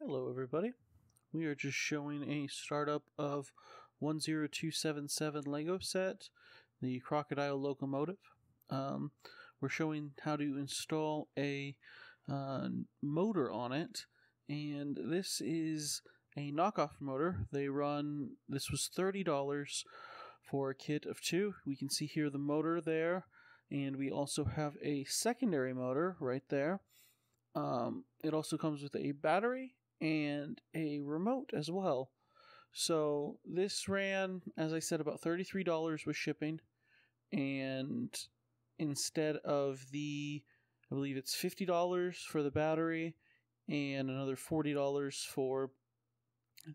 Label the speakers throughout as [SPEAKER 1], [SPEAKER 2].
[SPEAKER 1] Hello everybody. We are just showing a startup of 10277 Lego set, the Crocodile Locomotive. We're showing how to install a motor on it, and this is a knockoff motor. This was $30 for a kit of two. We can see here the motor there, and we also have a secondary motor right there. It also comes with a battery and a remote as well. So this ran, as I said, about $33 with shipping, and instead of I believe it's $50 for the battery and another $40 for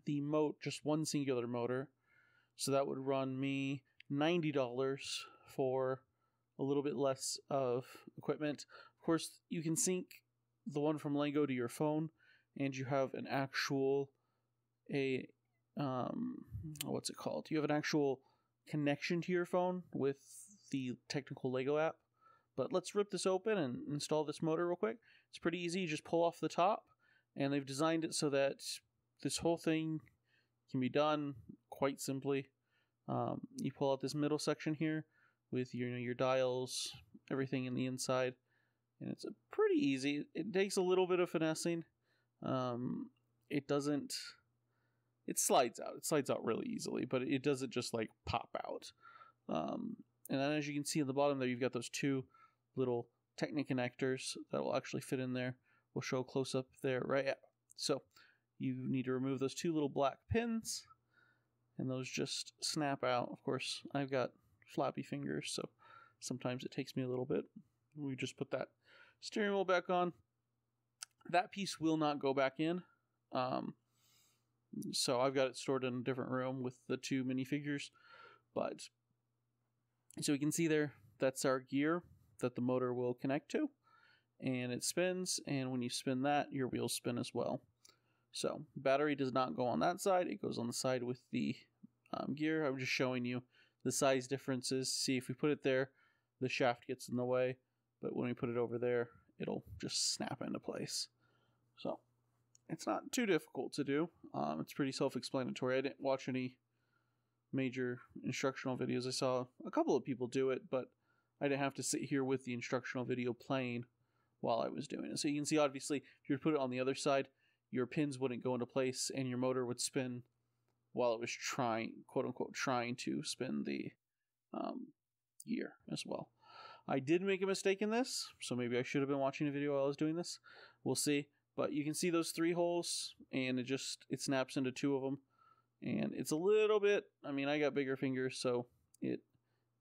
[SPEAKER 1] the just one singular motor. So that would run me $90 for a little bit less of equipment. Of course, you can sync the one from Lego to your phone, and you have an actual what's it called? You have an actual connection to your phone with the technical Lego app. But let's rip this open and install this motor real quick. It's pretty easy. You just pull off the top, and they've designed it so that this whole thing can be done quite simply. You pull out this middle section here with your dials, everything in the inside, and it's pretty easy. It takes a little bit of finessing. It slides out. It slides out really easily, but it doesn't just like pop out. And then as you can see at the bottom there, you've got those two little Technic connectors that will actually fit in there. We'll show a close up there, right? So you need to remove those two little black pins, and those just snap out. Of course, I've got flappy fingers, so sometimes it takes me a little bit. We just put that steering wheel back on. That piece will not go back in. So I've got it stored in a different room with the two minifigures. But so we can see there, that's our gear that the motor will connect to. And it spins, and when you spin that, your wheels spin as well. So battery does not go on that side. It goes on the side with the gear. I'm just showing you the size differences. See, if we put it there, the shaft gets in the way. But when we put it over there, it'll just snap into place. So it's not too difficult to do. It's pretty self-explanatory. I didn't watch any major instructional videos. I saw a couple of people do it, but I didn't have to sit here with the instructional video playing while I was doing it. So you can see, obviously, if you were to put it on the other side, your pins wouldn't go into place, and your motor would spin while it was trying, quote-unquote, trying to spin the gear as well. I did make a mistake in this, so maybe I should have been watching a video while I was doing this. We'll see. But you can see those three holes, and it snaps into two of them. And it's a little bit, I got bigger fingers, so it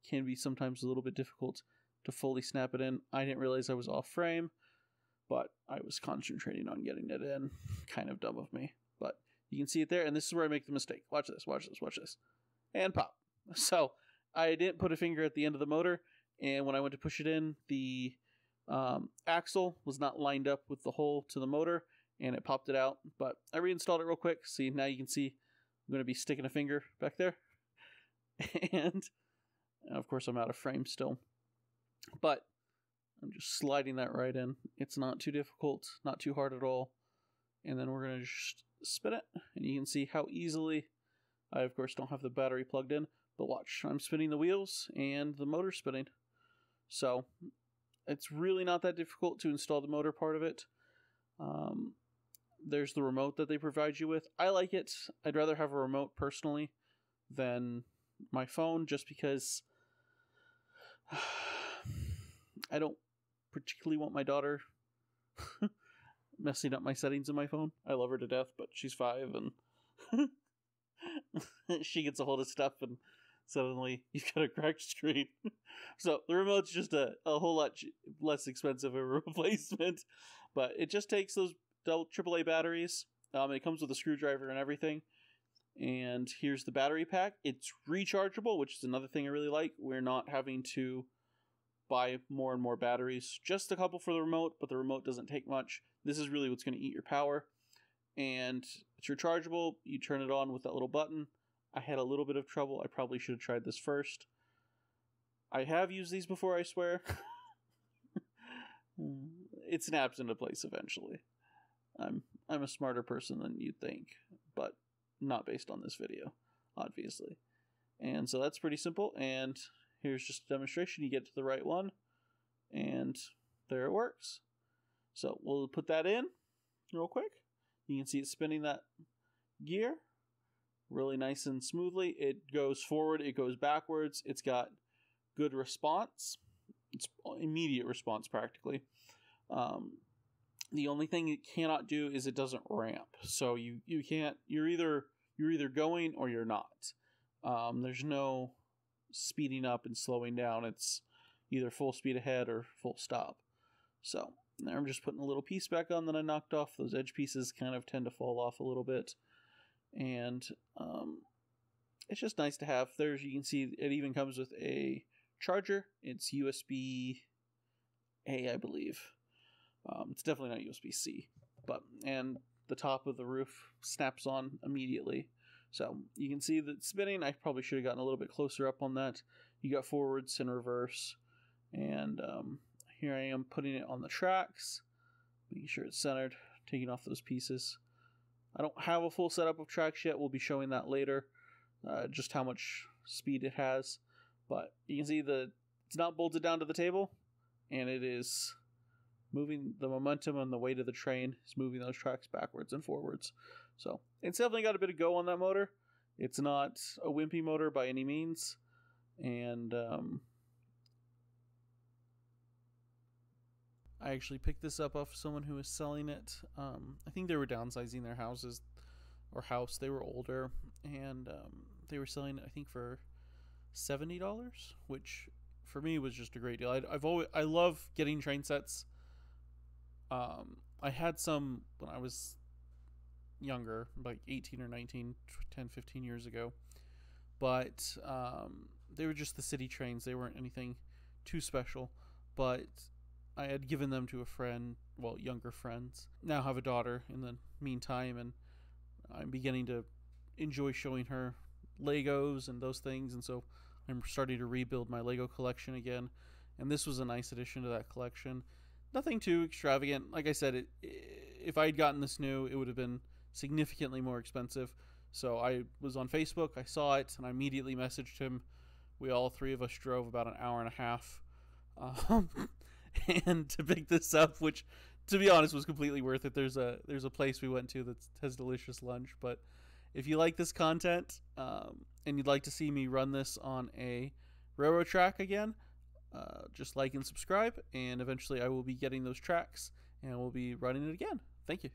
[SPEAKER 1] can be sometimes a little bit difficult to fully snap it in. I didn't realize I was off frame, but I was concentrating on getting it in. Kind of dumb of me. But you can see it there, and this is where I make the mistake. Watch this, watch this, watch this. And pop. So I didn't put a finger at the end of the motor, and when I went to push it in, the axle was not lined up with the hole to the motor, and it popped it out. But I reinstalled it real quick. See, now you can see I'm going to be sticking a finger back there. And of course, I'm out of frame still. But I'm just sliding that right in. It's not too difficult, not too hard at all. And then we're going to just spin it. And you can see how easily, I of course don't have the battery plugged in, but watch, I'm spinning the wheels and the motor's spinning. So it's really not that difficult to install the motor part of it. There's the remote that they provide you with. I like it. I'd rather have a remote personally than my phone, just because I don't particularly want my daughter messing up my settings in my phone. I love her to death, but she's 5, and she gets a hold of stuff, and suddenly you've got a cracked screen. So the remote's just a whole lot less expensive of a replacement, but it just takes those AAA batteries. It comes with a screwdriver and everything. And here's the battery pack. It's rechargeable, which is another thing I really like. We're not having to buy more and more batteries. Just a couple for the remote, but the remote doesn't take much. This is really what's going to eat your power. And it's rechargeable. You turn it on with that little button. I had a little bit of trouble. I probably should have tried this first. I have used these before, I swear. It snaps into place eventually. I'm a smarter person than you'd think, but not based on this video, obviously. And so that's pretty simple, and here's just a demonstration. You get to the right one, and there it works. So we'll put that in real quick. You can see it spinning that gear really nice and smoothly. It goes forward, it goes backwards. It's got good response. It's immediate response practically. The only thing it cannot do is it doesn't ramp. So you can't. You're either going or you're not. There's no speeding up and slowing down. It's either full speed ahead or full stop. So now I'm just putting a little piece back on that I knocked off. Those edge pieces kind of tend to fall off a little bit, and it's just nice to have. There's, you can see it even comes with a charger. It's USB-A, I believe. It's definitely not USB-C, and the top of the roof snaps on immediately. So you can see that spinning. I probably should have gotten a little bit closer up on that. You got forwards and reverse, and here I am putting it on the tracks, making sure it's centered, taking off those pieces. I don't have a full setup of tracks yet. We'll be showing that later, just how much speed it has. But you can see it's not bolted down to the table, and it is moving. The momentum and the weight of the train is moving those tracks backwards and forwards. So it's definitely got a bit of go on that motor. It's not a wimpy motor by any means. And I actually picked this up off someone who was selling it. I think they were downsizing their house. They were older, and they were selling it, I think, for $70, which for me was just a great deal. I love getting train sets. I had some when I was younger, like 18 or 19, 10, 15 years ago, but they were just the city trains. They weren't anything too special, but I had given them to a friend, well, younger friends. Now have a daughter in the meantime, and I'm beginning to enjoy showing her Legos and those things, and so I'm starting to rebuild my Lego collection again, and this was a nice addition to that collection. Nothing too extravagant. Like I said, if I had gotten this new, it would have been significantly more expensive. So I was on Facebook, I saw it, and I immediately messaged him. We all three of us drove about an hour and a half and to pick this up, which, to be honest, was completely worth it. There's a place we went to that has delicious lunch. But if you like this content and you'd like to see me run this on a railroad track again, just like and subscribe, and eventually I will be getting those tracks and we'll be running it again. Thank you.